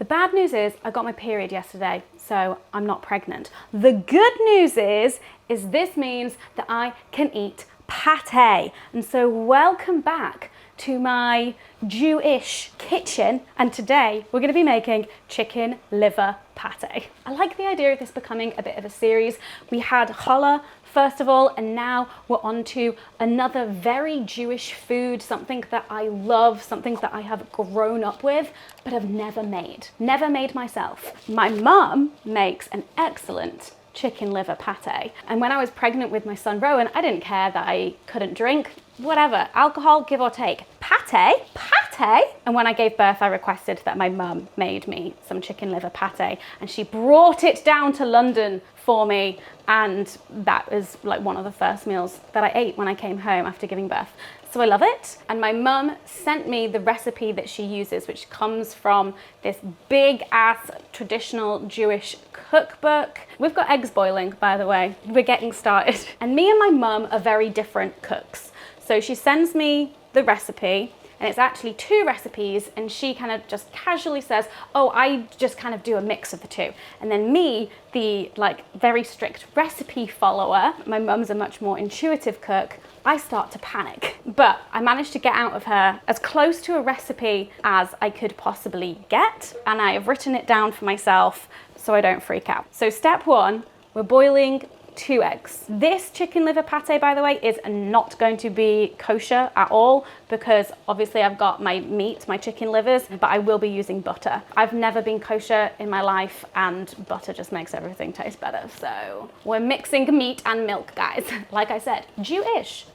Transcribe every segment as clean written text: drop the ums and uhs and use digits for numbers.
The bad news is I got my period yesterday, so I'm not pregnant. The good news is this means that I can eat pate. And so welcome back to my Jewish kitchen, and today we're going to be making chicken liver pate. I like the idea of this becoming a bit of a series. We had challah first of all, and now we're on to another very Jewish food, something that I love, something that I have grown up with, but have never made myself. My mum makes an excellent chicken liver pate. And when I was pregnant with my son Rowan, I didn't care that I couldn't drink, whatever, alcohol, give or take. Pate. And when I gave birth, I requested that my mum made me some chicken liver pate, and she brought it down to London for me. And that was like one of the first meals that I ate when I came home after giving birth. So I love it. And my mum sent me the recipe that she uses, which comes from this big ass traditional Jewish cookbook. We've got eggs boiling, by the way. We're getting started. And me and my mum are very different cooks. So she sends me the recipe, and it's actually 2 recipes, and she kind of just casually says, oh, I just kind of do a mix of the 2. And then me, the like very strict recipe follower, my mum's a much more intuitive cook, I start to panic. But I managed to get out of her as close to a recipe as I could possibly get, and I have written it down for myself so I don't freak out. So step 1, we're boiling 2 eggs. This chicken liver pate, by the way, is not going to be kosher at all, because obviously I've got my meat, my chicken livers, but I will be using butter. I've never been kosher in my life, and butter just makes everything taste better. So we're mixing meat and milk, guys. Like I said, Jewish.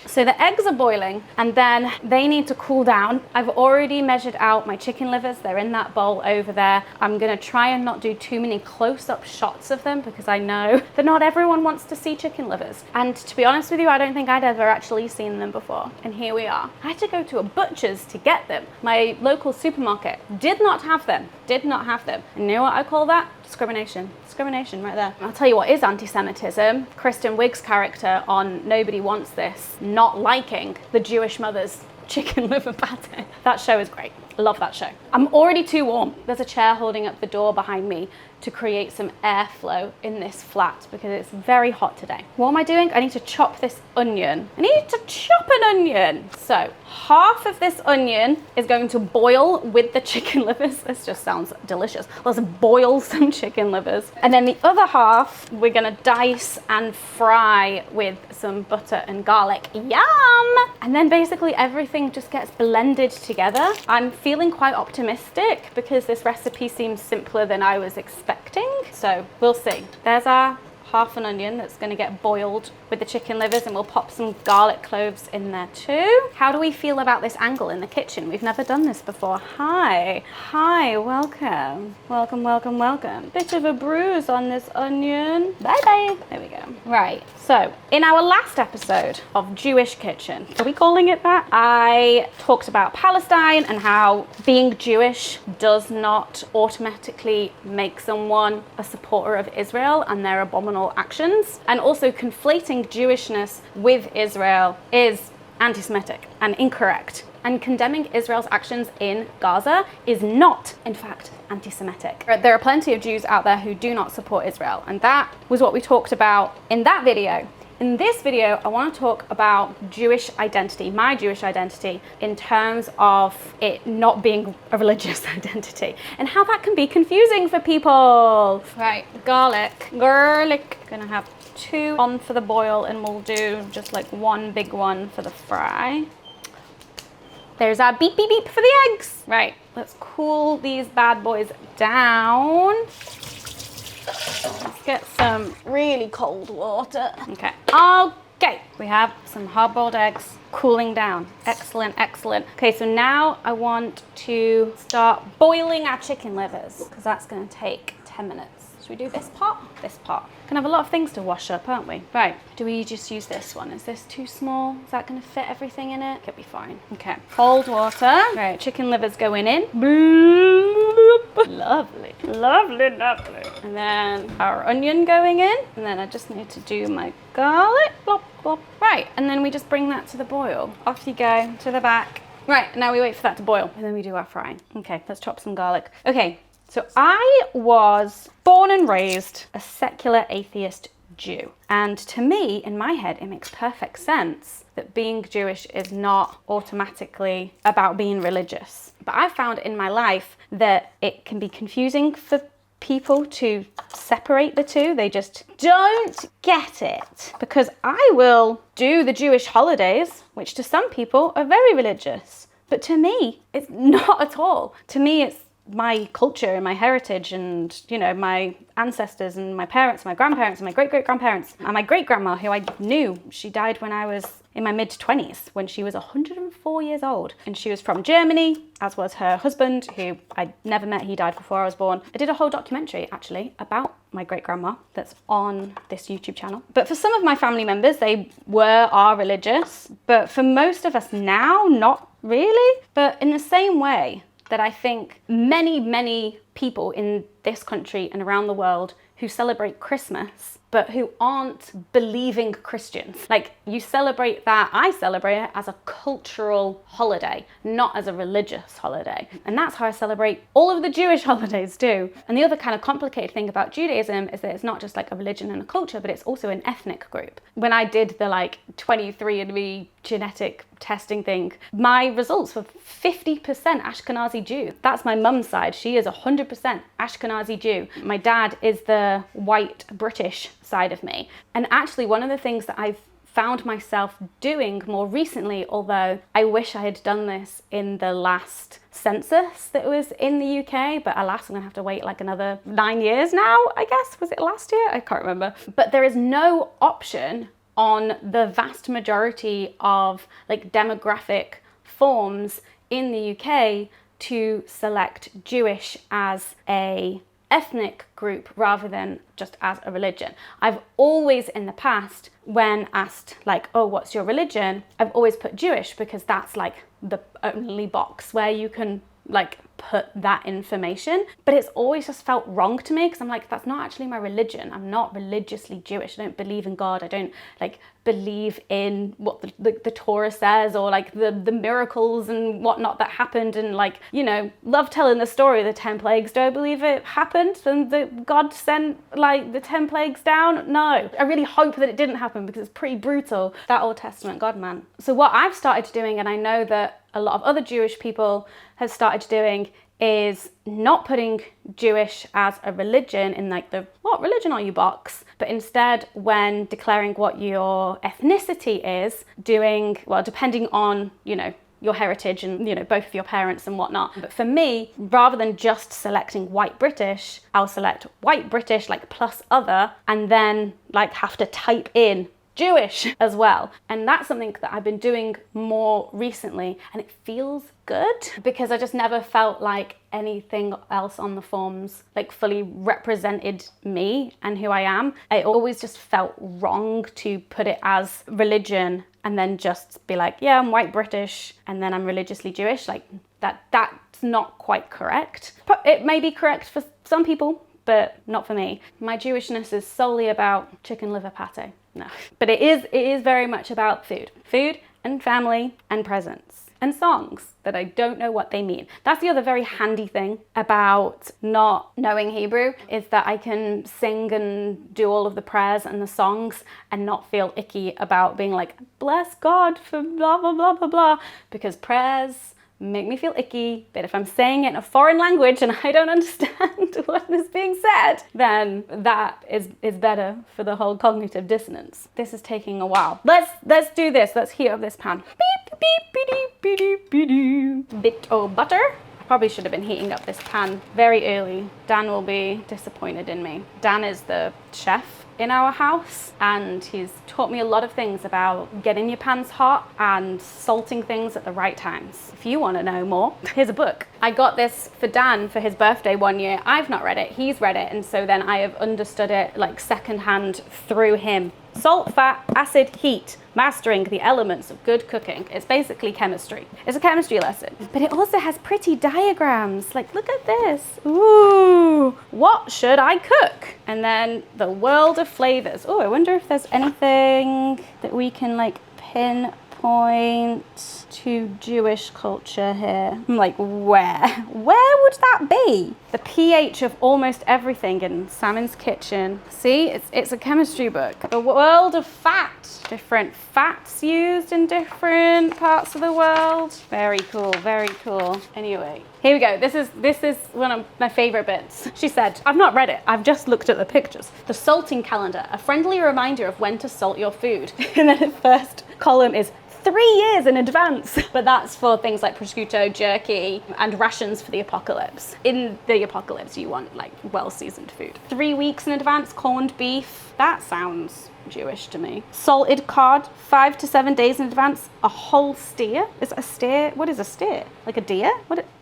So the eggs are boiling, and then they need to cool down. I've already measured out my chicken livers. They're in that bowl over there. I'm gonna try and not do too many close-up shots of them, because I know that not everyone wants to see chicken livers. And to be honest with you, I don't think I'd ever actually seen them before. And here we are. I had to go to a butcher's to get them. My local supermarket did not have them. And you know what I call that? Discrimination right there. I'll tell you what is anti-Semitism. Kristen Wiig's character on Nobody Wants This not liking the Jewish mother's chicken liver pate. That show is great. Love that show. I'm already too warm. There's a chair holding up the door behind me to create some airflow in this flat because it's very hot today. What am I doing? I need to chop this onion. I need to chop an onion. So half of this onion is going to boil with the chicken livers. This just sounds delicious. Let's boil some chicken livers. And then the other half, we're gonna dice and fry with some butter and garlic. Yum! And then basically everything just gets blended together. I'm feeling quite optimistic because this recipe seems simpler than I was expecting. So we'll see. There's our half an onion that's going to get boiled with the chicken livers, and we'll pop some garlic cloves in there too. How do we feel about this angle in the kitchen? We've never done this before. Hi, welcome. Bit of a bruise on this onion. Bye. There we go. Right, so in our last episode of Jewish Kitchen, are we calling it that? I talked about Palestine and how being Jewish does not automatically make someone a supporter of Israel and their abominable actions, and also conflating Jewishness with Israel is anti-Semitic and incorrect, and condemning Israel's actions in Gaza is not, in fact, anti-Semitic. There are plenty of Jews out there who do not support Israel, and that was what we talked about in that video. In this video, I want to talk about Jewish identity, my Jewish identity, in terms of it not being a religious identity and how that can be confusing for people. Right, garlic. Gonna have 2 on for the boil, and we'll do just like 1 big one for the fry. There's our beep for the eggs. Right, let's cool these bad boys down. Let's get some really cold water. Okay, we have some hard-boiled eggs cooling down. Excellent. Okay, so now I want to start boiling our chicken livers because that's gonna take 10 minutes. Should we do this pot? This pot. Gonna have a lot of things to wash up, aren't we? Right, do we just use this one? Is this too small? Is that gonna fit everything in it? Could be fine. Okay, cold water. Right, chicken livers going in. Lovely. And then our onion going in. And then I just need to do my garlic. Plop. Right, and then we just bring that to the boil. Off you go to the back. Right, now we wait for that to boil and then we do our frying. Okay, let's chop some garlic. Okay, so I was born and raised a secular atheist Jew. And to me, in my head, it makes perfect sense that being Jewish is not automatically about being religious. But I've found in my life that it can be confusing for people to separate the two. They just don't get it. Because I will do the Jewish holidays, which to some people are very religious. But to me, it's not at all. To me, it's my culture and my heritage and, you know, my ancestors and my parents, my grandparents and my great-great-grandparents and my great-grandma, who I knew. She died when I was in my mid-20s, when she was 104 years old. And she was from Germany, as was her husband, who I never met. He died before I was born. I did a whole documentary, actually, about my great-grandma that's on this YouTube channel. But for some of my family members, they are religious. But for most of us now, not really. But in the same way that I think many people in this country and around the world who celebrate Christmas, but who aren't believing Christians. Like, you celebrate that, I celebrate it as a cultural holiday, not as a religious holiday. And that's how I celebrate all of the Jewish holidays too. And the other kind of complicated thing about Judaism is that it's not just like a religion and a culture, but it's also an ethnic group. When I did the like 23andMe genetic testing thing, my results were 50% Ashkenazi Jew. That's my mum's side. She is 100% Ashkenazi Jew. My dad is the white British side of me. And actually one of the things that I've found myself doing more recently, although I wish I had done this in the last census that was in the UK, but alas, I'm gonna have to wait like another 9 years now, I guess. Was it last year? I can't remember. But there is no option on the vast majority of like demographic forms in the UK to select Jewish as a ethnic group rather than just as a religion. I've always in the past, when asked like, oh, what's your religion? I've always put Jewish because that's like the only box where you can like put that information. But it's always just felt wrong to me because I'm like, that's not actually my religion. I'm not religiously Jewish. I don't believe in God. I don't like believe in what the Torah says or like the miracles and whatnot that happened, and like, you know, love telling the story of the 10 plagues. Do I believe it happened and that God sent like the 10 plagues down? No. I really hope that it didn't happen because it's pretty brutal, that Old Testament God man. So what I've started doing, and I know that a lot of other Jewish people have started doing, is not putting Jewish as a religion in like the what religion are you box, but instead when declaring what your ethnicity is, doing, well, depending on, you know, your heritage and, you know, both of your parents and whatnot. But for me, rather than just selecting white British, I'll select white British like plus other, and then like have to type in Jewish as well. And that's something that I've been doing more recently, and it feels good because I just never felt like anything else on the forms like fully represented me and who I am. It always just felt wrong to put it as religion and then just be like, yeah, I'm white British and then I'm religiously Jewish. Like that's not quite correct. It may be correct for some people, but not for me. My Jewishness is solely about chicken liver pate. No, but it is very much about food and family and presents and songs that I don't know what they mean. That's the other very handy thing about not knowing Hebrew, is that I can sing and do all of the prayers and the songs and not feel icky about being like, bless God for blah, blah, blah, blah, blah, because prayers make me feel icky. But if I'm saying it in a foreign language and I don't understand what is being said, then that is better for the whole cognitive dissonance. This is taking a while. Let's do this. Let's heat up this pan. Beep, beep, beep, beep, beep, beep. Bit of butter. I probably should have been heating up this pan very early. Dan will be disappointed in me. Dan is the chef in our house, and he's taught me a lot of things about getting your pans hot and salting things at the right times. If you want to know more, here's a book. I got this for Dan for his birthday one year. I've not read it, he's read it, and so then I have understood it like secondhand through him. Salt, fat, acid, heat, mastering the elements of good cooking. It's basically chemistry. It's a chemistry lesson, but it also has pretty diagrams. Like, look at this. Ooh, what should I cook? And then the world of flavors. Oh, I wonder if there's anything that we can like point to Jewish culture here. I'm like, where would that be? The pH of almost everything in Salmon's Kitchen. See, it's a chemistry book. The world of fat. Different fats used in different parts of the world. Very cool, very cool. Anyway, here we go. This is one of my favorite bits. She said, I've not read it, I've just looked at the pictures. The salting calendar, a friendly reminder of when to salt your food. And then the first column is 3 years in advance. But that's for things like prosciutto, jerky, and rations for the apocalypse. In the apocalypse, you want like well-seasoned food. 3 weeks in advance, corned beef. That sounds Jewish to me. Salted cod, 5 to 7 days in advance. A whole steer. Is a steer? What is a steer? Like a deer?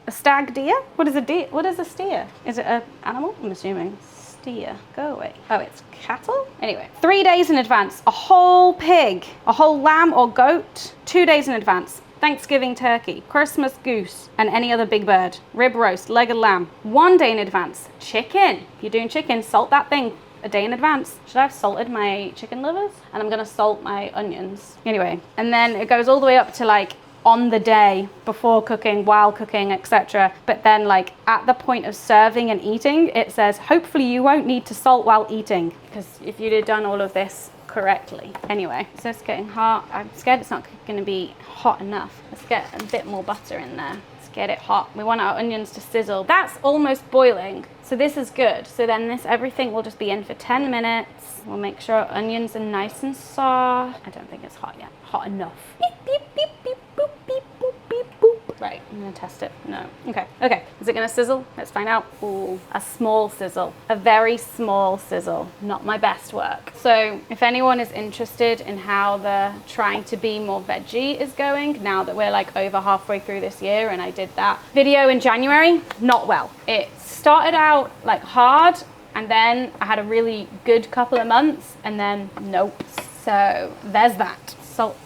A stag deer? What is a deer? What is a steer? Is it an animal? I'm assuming. Steer. Go away. Oh, it's cattle? Anyway, 3 days in advance. A whole pig. A whole lamb or goat. 2 days in advance. Thanksgiving turkey, Christmas goose, and any other big bird. Rib roast, leg of lamb. 1 day in advance. Chicken. If you're doing chicken, salt that thing a day in advance. Should I have salted my chicken livers? And I'm gonna salt my onions. Anyway, and then it goes all the way up to like on the day, before cooking, while cooking, etc. But then like at the point of serving and eating, it says, hopefully you won't need to salt while eating. Because if you'd have done all of this correctly. Anyway, so it's getting hot. I'm scared it's not gonna be hot enough. Let's get a bit more butter in there. Get it hot. We want our onions to sizzle. That's almost boiling, so this is good. So then everything will just be in for 10 minutes. We'll make sure our onions are nice and soft. I don't think it's hot yet. Hot enough. Beep, beep, beep, beep, boop, beep, boop, beep, boop. Right, I'm gonna test it. No. Okay. Is it gonna sizzle? Let's find out. Ooh, a small sizzle. A very small sizzle. Not my best work. So if anyone is interested in how the trying to be more veggie is going, now that we're like over halfway through this year, and I did that video in January, not well. It started out like hard, and then I had a really good couple of months, and then nope. So there's that. Salt,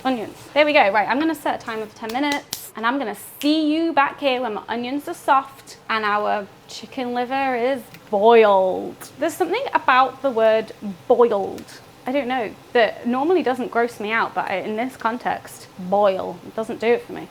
onions. There we go. Right, I'm gonna set a time of 10 minutes, and I'm gonna see you back here when my onions are soft and our chicken liver is boiled. There's something about the word boiled, I don't know, that normally doesn't gross me out, but in this context, boil, it doesn't do it for me.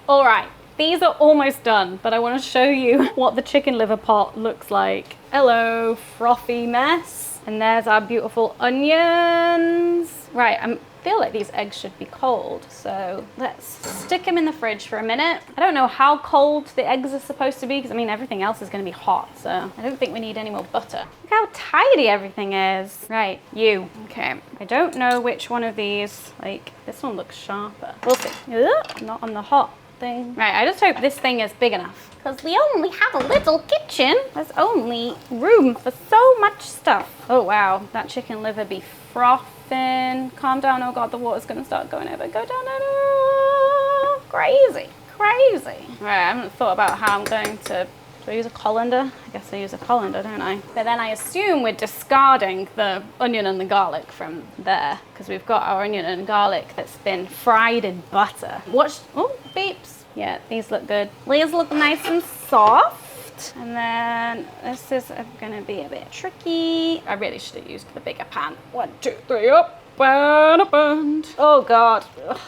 All right, these are almost done, but I want to show you what the chicken liver pot looks like. Hello, frothy mess. And there's our beautiful onions. Right, I feel like these eggs should be cold, so let's stick them in the fridge for a minute. I don't know how cold the eggs are supposed to be, because I mean everything else is going to be hot, so I don't think we need any more butter. Look how tidy everything is. Right, you. Okay, I don't know which one of these, like this one looks sharper. We'll see. Ugh, not on the hot thing. Right, I just hope this thing is big enough, because we only have a little kitchen. There's only room for so much stuff. Oh wow, that chicken liver be frothing. Calm down, oh god, the water's gonna start going over. Go down, no. Crazy. Right, I haven't thought about how I'm going to, do I use a colander? I guess I use a colander, don't I? But then I assume we're discarding the onion and the garlic from there, because we've got our onion and garlic that's been fried in butter. Watch, oh, beeps. Yeah, these look good. These look nice and soft. And then this is gonna be a bit tricky. I really should have used the bigger pan. 1, 2, 3, up, and oh god. Ugh.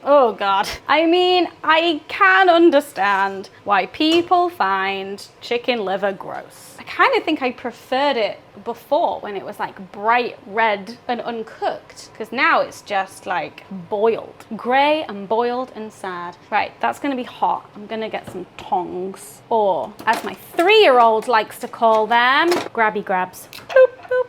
Oh god. I mean, I can understand why people find chicken liver gross. I kind of think I preferred it before when it was like bright red and uncooked, because now it's just like boiled. Grey and boiled and sad. Right, that's gonna be hot. I'm gonna get some tongs, or as my 3-year-old likes to call them, grabby grabs. Boop, boop.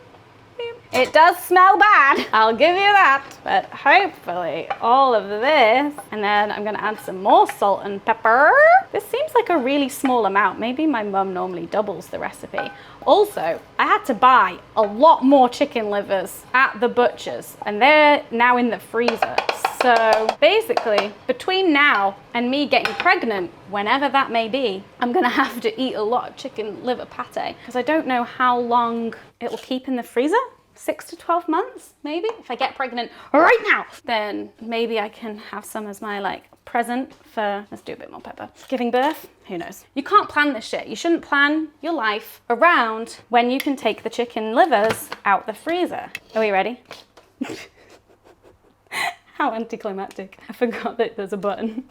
It does smell bad, I'll give you that, but hopefully all of this, and then I'm gonna add some more salt and pepper. This seems like a really small amount. Maybe my mum normally doubles the recipe. Also, I had to buy a lot more chicken livers at the butcher's, and they're now in the freezer. So basically, between now and me getting pregnant, whenever that may be, I'm gonna have to eat a lot of chicken liver pate, because I don't know how long it will keep in the freezer. 6 to 12 months, maybe? If I get pregnant right now, then maybe I can have some as my like present for, let's do a bit more pepper, giving birth, who knows? You can't plan this shit. You shouldn't plan your life around when you can take the chicken livers out the freezer. Are we ready? How anticlimactic. I forgot that there's a button.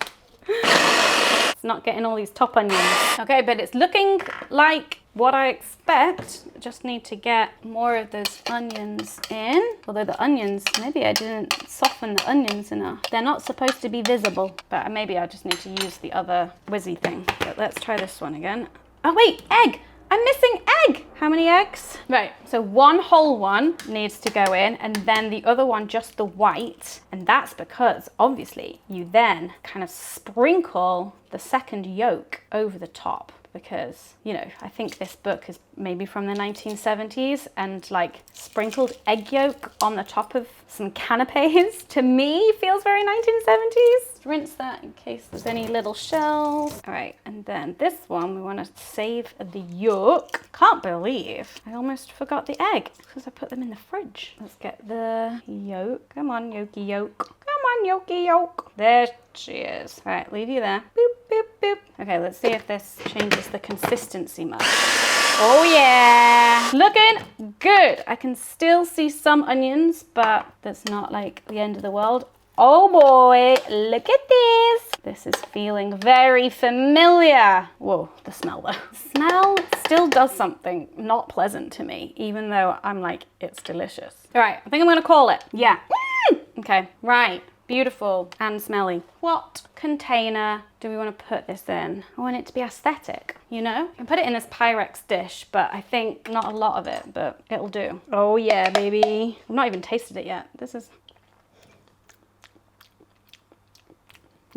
It's not getting all these top onions. Okay, but it's looking like what I expect. Just need to get more of those onions in. Although the onions, maybe I didn't soften the onions enough. They're not supposed to be visible, but maybe I just need to use the other whizzy thing. But let's try this one again. Oh wait, egg! I'm missing egg! How many eggs? Right, so one whole one needs to go in and then the other one just the white. And that's because obviously you then kind of sprinkle the second yolk over the top because, you know, I think this book is maybe from the 1970s and like sprinkled egg yolk on the top of some canapes to me feels very 1970s. Rinse that in case there's any little shells. All right, and then this one, we want to save the yolk. Can't believe I almost forgot the egg because I put them in the fridge. Let's get the yolk. Come on, yolky yolk. Come on, yolky yolk. There she is. All right, leave you there. Boop, boop, boop. Okay, let's see if this changes the consistency much. Oh yeah, looking good. I can still see some onions, but that's not like the end of the world. Oh boy, look at this. This is feeling very familiar. Whoa, the smell though. Smell still does something not pleasant to me, even though I'm like, it's delicious. All right, I think I'm gonna call it. Yeah. Okay, right. Beautiful and smelly. What container do we want to put this in? I want it to be aesthetic, you know? I can put it in this Pyrex dish, but I think not a lot of it, but it'll do. Oh yeah, baby. I've not even tasted it yet. This is...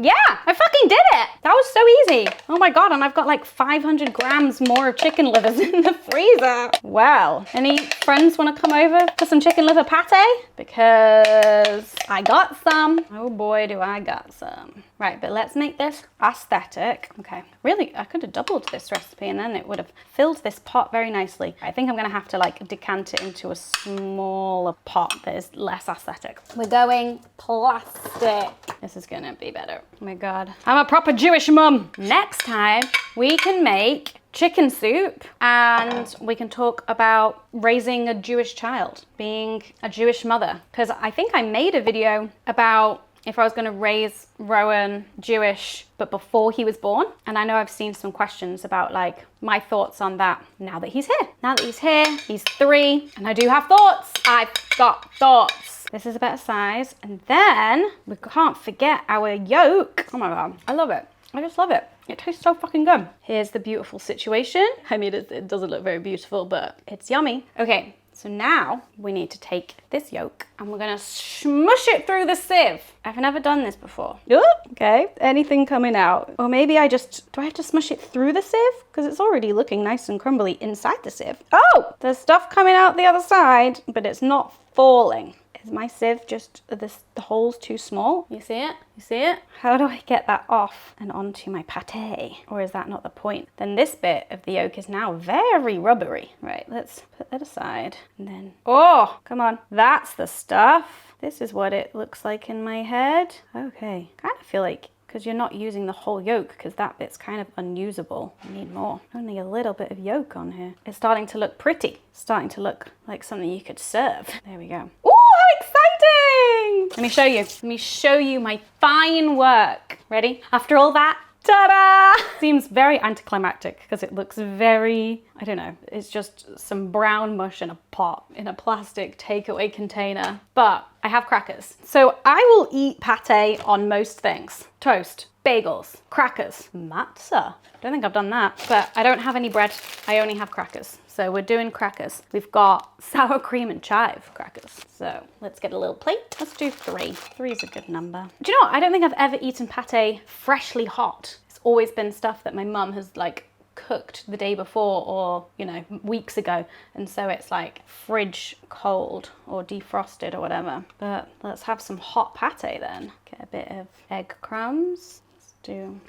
Yeah, I fucking did it. That was so easy. Oh my God, and I've got like 500 grams more of chicken livers in the freezer. Wow. Any friends want to come over for some chicken liver pate? Because I got some. Oh boy, do I got some. Right, but let's make this aesthetic. Okay, really, I could have doubled this recipe and then it would have filled this pot very nicely. I think I'm gonna have to like decant it into a smaller pot that is less aesthetic. We're going plastic. This is gonna be better. Oh my God, I'm a proper Jewish mum. Next time we can make chicken soup and we can talk about raising a Jewish child, being a Jewish mother. Because I think I made a video about if I was going to raise Rowan Jewish, but before he was born. And I know I've seen some questions about like my thoughts on that now that he's here. Now that he's here, he's 3, and I do have thoughts. I've got thoughts. This is a better size. And then we can't forget our yolk. Oh my God, I love it. I just love it. It tastes so fucking good. Here's the beautiful situation. I mean, it doesn't look very beautiful, but it's yummy. Okay, so now we need to take this yolk and we're gonna smush it through the sieve. I've never done this before. Oh, okay, anything coming out? Or maybe do I have to smush it through the sieve? Because it's already looking nice and crumbly inside the sieve. Oh, there's stuff coming out the other side, but it's not falling. Is my sieve just, the hole's too small? You see it? You see it? How do I get that off and onto my pate? Or is that not the point? Then this bit of the yolk is now very rubbery. Right, let's put that aside. And then, oh, come on. That's the stuff. This is what it looks like in my head. Okay, kind of feel like, because you're not using the whole yolk, because that bit's kind of unusable. I need more. Only a little bit of yolk on here. It's starting to look pretty. It's starting to look like something you could serve. There we go. Ooh, how exciting! Let me show you. Let me show you my fine work. Ready? After all that, ta-da! Seems very anticlimactic because it looks very, I don't know, it's just some brown mush in a pot, in a plastic takeaway container. But I have crackers. So I will eat pate on most things. Toast, bagels, crackers, matzah. Don't think I've done that, but I don't have any bread. I only have crackers. So we're doing crackers. We've got sour cream and chive crackers. So let's get a little plate. Let's do 3. 3 is a good number. Do you know what? I don't think I've ever eaten pate freshly hot. It's always been stuff that my mum has like cooked the day before or, you know, weeks ago. And so it's like fridge cold or defrosted or whatever. But let's have some hot pate then. Get a bit of egg crumbs.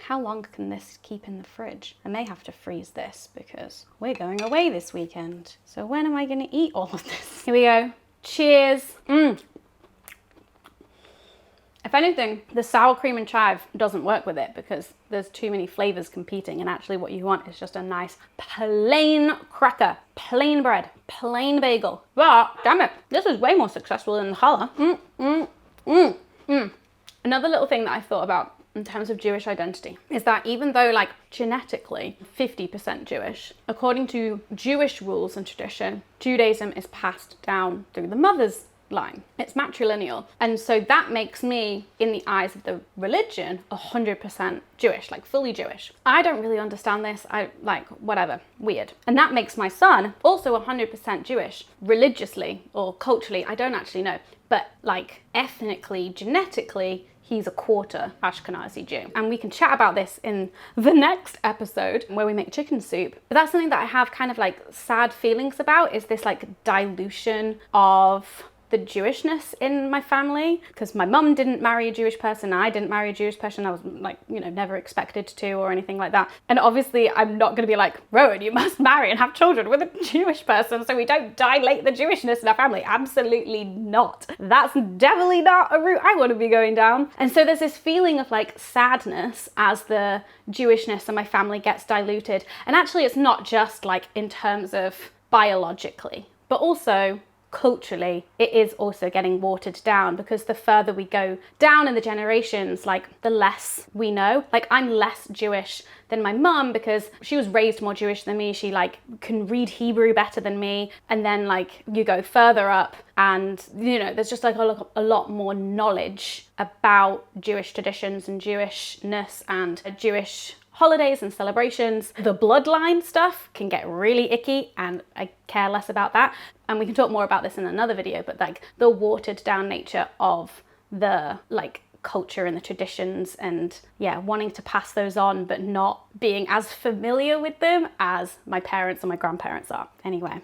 How long can this keep in the fridge? I may have to freeze this because we're going away this weekend. So when am I going to eat all of this? Here we go. Cheers. If anything, the sour cream and chive doesn't work with it because there's too many flavors competing, and actually what you want is just a nice plain cracker, plain bread, plain bagel. But damn it, this is way more successful than the challah. Another little thing that I thought about in terms of Jewish identity is that even though like genetically 50% Jewish, according to Jewish rules and tradition, Judaism is passed down through the mother's line. It's matrilineal. And so that makes me, in the eyes of the religion, 100% Jewish, like fully Jewish. I don't really understand this. I like, whatever, weird. And that makes my son also 100% Jewish, religiously or culturally, I don't actually know. But like ethnically, genetically, he's a quarter Ashkenazi Jew. And we can chat about this in the next episode where we make chicken soup. But that's something that I have kind of like sad feelings about, is this like dilution of the Jewishness in my family, because my mum didn't marry a Jewish person, I didn't marry a Jewish person, I was like, you know, never expected to or anything like that. And obviously I'm not going to be like, Rowan, you must marry and have children with a Jewish person so we don't dilate the Jewishness in our family. Absolutely not. That's definitely not a route I want to be going down. And so there's this feeling of like sadness as the Jewishness in my family gets diluted. And actually it's not just like in terms of biologically, but also culturally, it is also getting watered down, because the further we go down in the generations, like the less we know. Like I'm less Jewish than my mum because she was raised more Jewish than me. She like can read Hebrew better than me. And then like you go further up and, you know, there's just like a lot more knowledge about Jewish traditions and Jewishness and Jewish holidays and celebrations. The bloodline stuff can get really icky and I care less about that. And we can talk more about this in another video, but like the watered down nature of the like culture and the traditions, and yeah, wanting to pass those on but not being as familiar with them as my parents and my grandparents are. Anyway,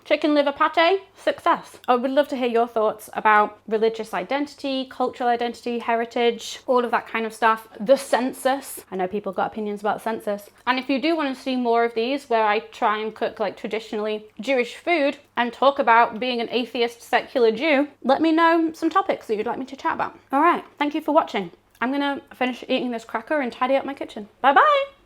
chicken liver pate, success. I would love to hear your thoughts about religious identity, cultural identity, heritage, all of that kind of stuff. The census. I know people got opinions about the census. And if you do want to see more of these where I try and cook like traditionally Jewish food and talk about being an atheist secular Jew, let me know some topics that you'd like me to chat about. All right, thank you for watching. I'm gonna finish eating this cracker and tidy up my kitchen. Bye bye.